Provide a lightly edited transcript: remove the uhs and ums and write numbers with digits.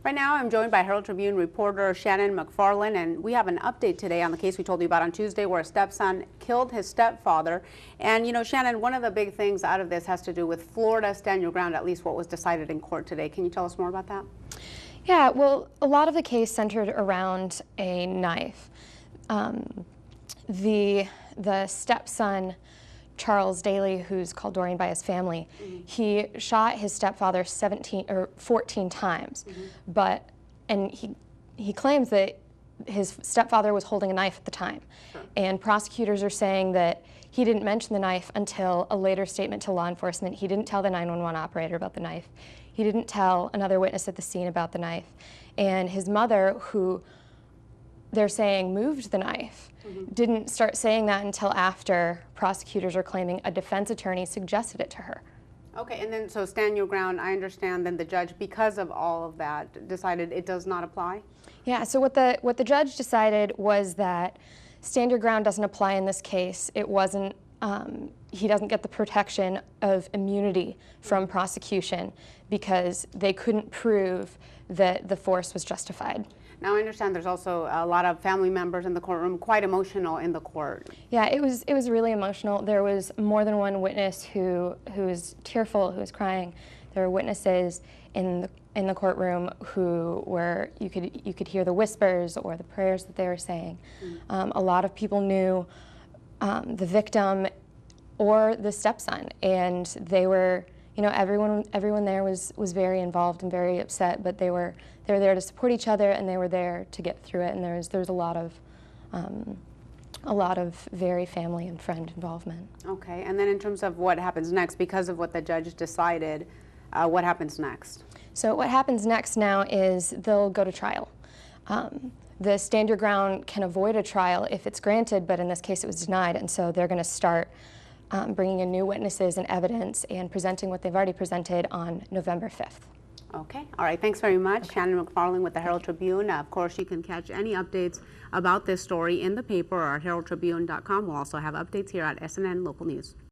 Right now, I'm joined by Herald Tribune reporter Shannon McFarland, and we have an update today on the case we told you about on Tuesday where a stepson killed his stepfather. And, you know, Shannon, one of the big things out of this has to do with Florida stand your ground, at least what was decided in court today. Can you tell us more about that? Yeah, well, a lot of the case centered around a knife. The stepson, Charles Dailey, who's called Dorian by his family, he shot his stepfather 14 times, and he claims that his stepfather was holding a knife at the time. Sure. And prosecutors are saying that he didn't mention the knife until a later statement to law enforcement. He didn't tell the 911 operator about the knife. He didn't tell another witness at the scene about the knife. And his mother, who they're saying moved the knife, didn't start saying that until after prosecutors are claiming a defense attorney suggested it to her. Okay, and then so stand your ground, I understand then the judge, because of all of that, decided it does not apply? Yeah, so what the judge decided was that stand your ground doesn't apply in this case. It wasn't, he doesn't get the protection of immunity from prosecution because they couldn't prove that the force was justified. Now I understand there's also a lot of family members in the courtroom, quite emotional in the court. Yeah, it was really emotional. There was more than one witness who was tearful, who was crying. There were witnesses in the courtroom who were, you could hear the whispers or the prayers that they were saying. A lot of people knew the victim or the stepson, and they were, you know, everyone there was very involved and very upset, but they were there to support each other, and they were there to get through it. And there's a lot of very family and friend involvement. Okay, and then in terms of what happens next, because of what the judge decided, what happens next? So what happens next now is they'll go to trial. The stand your ground can avoid a trial if it's granted, but in this case it was denied, and so they're going to start bringing in new witnesses and evidence and presenting what they've already presented on November 5th. Okay. All right. Thanks very much. Okay. Shannon McFarland with the Herald Tribune. Of course, you can catch any updates about this story in the paper or at heraldtribune.com. We'll also have updates here at SNN Local News.